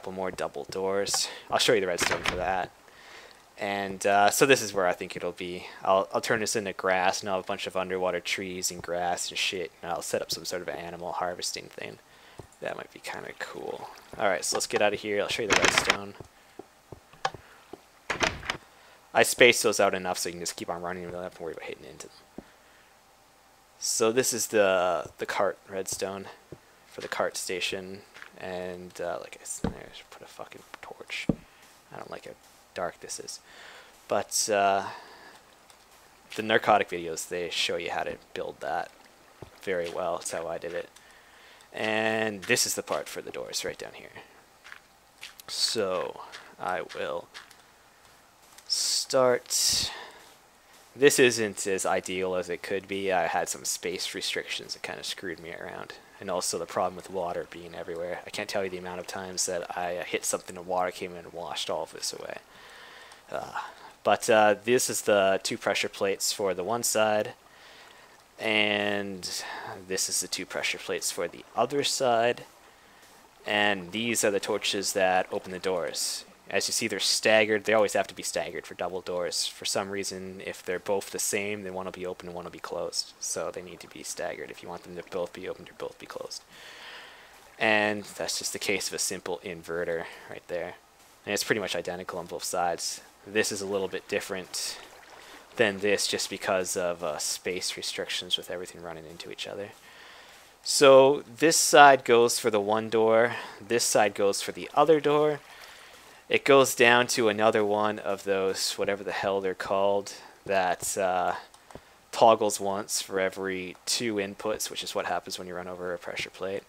couple more double doors. I'll show you the redstone for that. And so this is where I think it'll be. I'll turn this into grass, and I'll have a bunch of underwater trees and grass and shit, and I'll set up some sort of animal harvesting thing. That might be kind of cool. Alright, so let's get out of here. I'll show you the redstone. I spaced those out enough so you can just keep on running and don't have to worry about hitting into them. So this is the cart redstone for the cart station. And like I said, I should put a fucking torch. I don't like how dark this is. But the narcotic videos, they show you how to build that very well. That's how I did it. And this is the part for the doors right down here. So I will start. This isn't as ideal as it could be. I had some space restrictions that kind of screwed me around. And also the problem with water being everywhere. I can't tell you the amount of times that I hit something and water came in and washed all of this away. But this is the 2 pressure plates for the one side. And this is the 2 pressure plates for the other side. And these are the torches that open the doors. As you see, they're staggered. They always have to be staggered for double doors. For some reason, if they're both the same, then one will be open and one will be closed. So they need to be staggered if you want them to both be open or both be closed. And that's just the case of a simple inverter right there. And it's pretty much identical on both sides. This is a little bit different than this just because of space restrictions with everything running into each other. So this side goes for the one door. This side goes for the other door. It goes down to another one of those, whatever the hell they're called, that toggles once for every 2 inputs, which is what happens when you run over a pressure plate.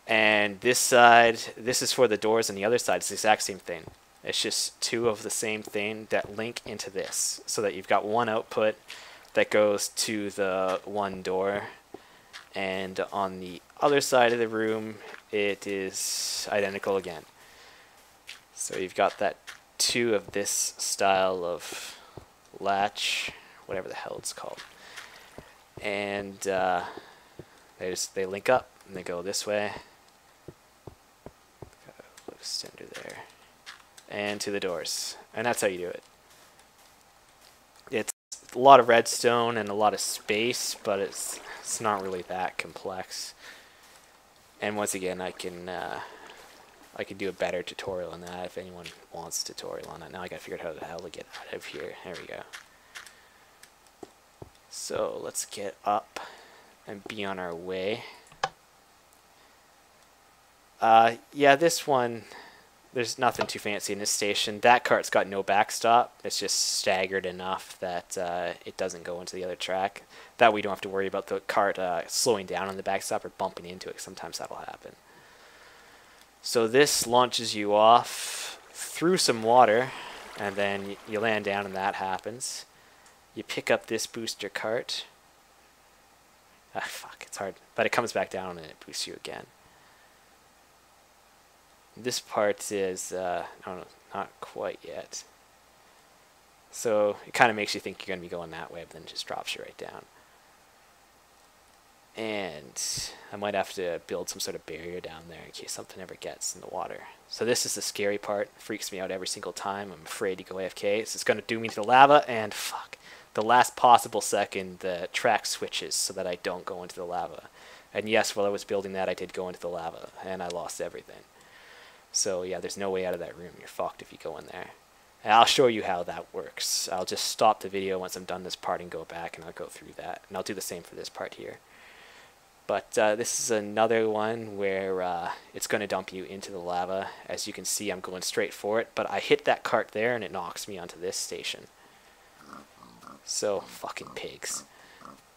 And this side, this is for the doors, and the other side is the exact same thing. It's just 2 of the same thing that link into this, so that you've got one output that goes to the one door, and on the other side of the room, it is identical again. So you've got that 2 of this style of latch, whatever the hell it's called, and they link up and they go this way. Got a little extender there, and to the doors, and that's how you do it. It's a lot of redstone and a lot of space, but it's not really that complex. And once again, I can do a better tutorial on that if anyone wants a tutorial on it. Now I gotta figure out how the hell to get out of here. There we go. So let's get up and be on our way. Yeah, this one, there's nothing too fancy in this station. That cart's got no backstop. It's just staggered enough that it doesn't go into the other track. That way you don't have to worry about the cart slowing down on the backstop or bumping into it. Sometimes that'll happen. So this launches you off through some water, and then you land down and that happens. You pick up this booster cart. Ah, fuck, it's hard. But it comes back down and it boosts you again. This part is, I don't know, not quite yet. So it kind of makes you think you're going to be going that way, but then it just drops you right down. And I might have to build some sort of barrier down there in case something ever gets in the water. So this is the scary part. It freaks me out every single time. I'm afraid to go AFK. So it's going to do me to the lava, and fuck. The last possible second, the track switches so that I don't go into the lava. And yes, while I was building that, I did go into the lava, and I lost everything. So yeah, there's no way out of that room. You're fucked if you go in there. And I'll show you how that works. I'll just stop the video once I'm done this part and go back, and I'll go through that. And I'll do the same for this part here. But this is another one where it's going to dump you into the lava. As you can see, I'm going straight for it, but I hit that cart there and it knocks me onto this station. So, fucking pigs.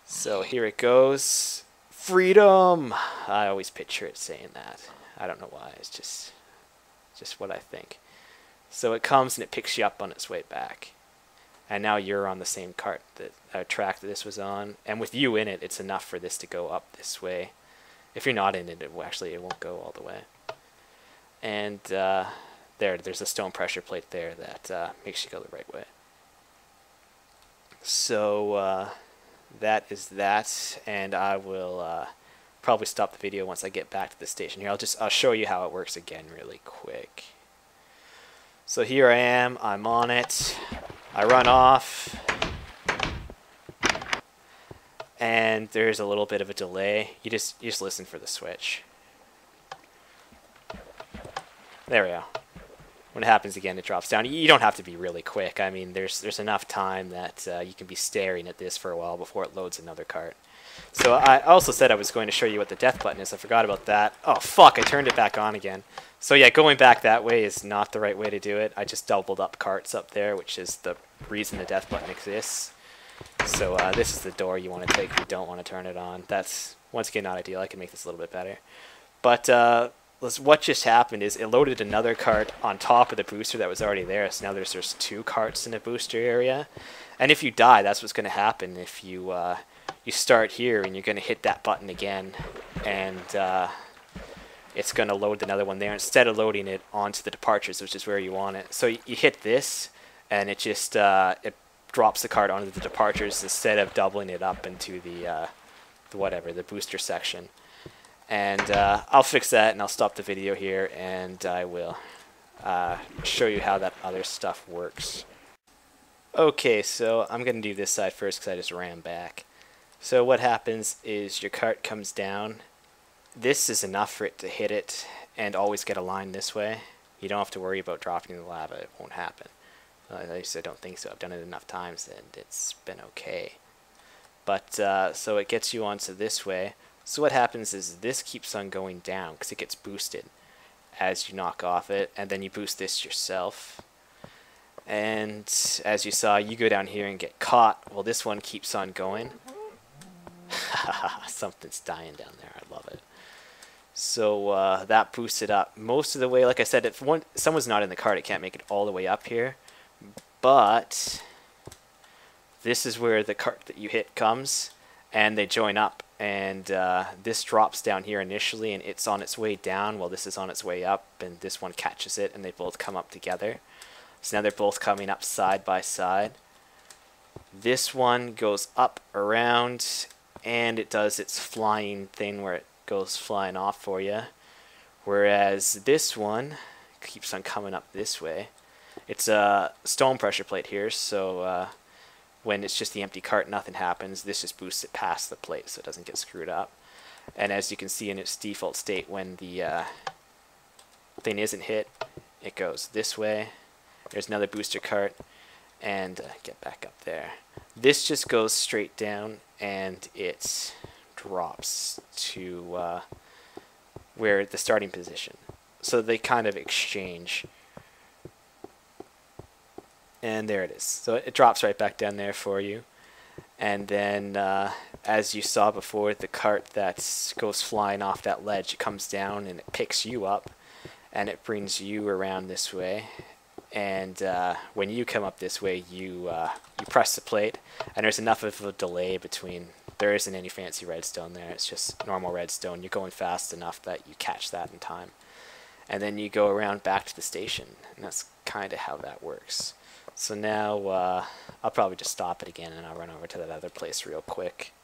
So here it goes. Freedom! I always picture it saying that. I don't know why, it's just what I think. So it comes and it picks you up on its way back. And now you're on the same cart, track that this was on. And with you in it, it's enough for this to go up this way. If you're not in it, it won't go all the way. And there's a stone pressure plate there that makes you go the right way. So that is that. And I will probably stop the video once I get back to the station here. I'll show you how it works again really quick. So here I am, I'm on it, I run off, and there's a little bit of a delay. You just listen for the switch. There we go. When it happens again, it drops down. You don't have to be really quick. I mean, there's enough time that you can be staring at this for a while before it loads another cart. So I also said I was going to show you what the death button is. I forgot about that. Oh, fuck, I turned it back on again. So yeah, going back that way is not the right way to do it. I just doubled up carts up there, which is the reason the death button exists. So this is the door you want to take if you don't want to turn it on. That's, once again, not ideal. I can make this a little bit better. But what just happened is it loaded another cart on top of the booster that was already there. So now there's 2 carts in the booster area. And if you die, that's what's going to happen. If you start here and you're going to hit that button again, and it's going to load another one there instead of loading it onto the departures, which is where you want it. So you hit this, and it just it drops the cart onto the departures instead of doubling it up into the booster section. And I'll fix that, and I'll stop the video here, and I will show you how that other stuff works. Okay, so I'm going to do this side first because I just ran back. So what happens is your cart comes down. This is enough for it to hit it and always get a line this way. You don't have to worry about dropping in the lava. It won't happen. At least I don't think so. I've done it enough times and it's been okay. But so it gets you onto this way. So what happens is this keeps on going down because it gets boosted as you knock off it, and then you boost this yourself. And as you saw, you go down here and get caught. Well, this one keeps on going. Something's dying down there. I love it. So that boosts it up most of the way. Like I said, if someone's not in the cart, it can't make it all the way up here. But this is where the cart that you hit comes, and they join up. And this drops down here initially, and it's on its way down while this is on its way up, and this one catches it, and they both come up together. So now they're both coming up side by side. This one goes up around, and it does its flying thing where it goes flying off for you. Whereas this one keeps on coming up this way. It's a stone pressure plate here, so when it's just the empty cart, nothing happens. This just boosts it past the plate so it doesn't get screwed up. And as you can see in its default state, when the thing isn't hit, it goes this way. There's another booster cart, and get back up there. This just goes straight down, and it drops to where the starting position. So they kind of exchange. And there it is. So it drops right back down there for you. And then, as you saw before, the cart that goes flying off that ledge, it comes down and it picks you up, and it brings you around this way. And when you come up this way, you press the plate, and there's enough of a delay between. There isn't any fancy redstone there. It's just normal redstone. You're going fast enough that you catch that in time. And then you go around back to the station, and that's kind of how that works. So now I'll probably just stop it again, and I'll run over to that other place real quick.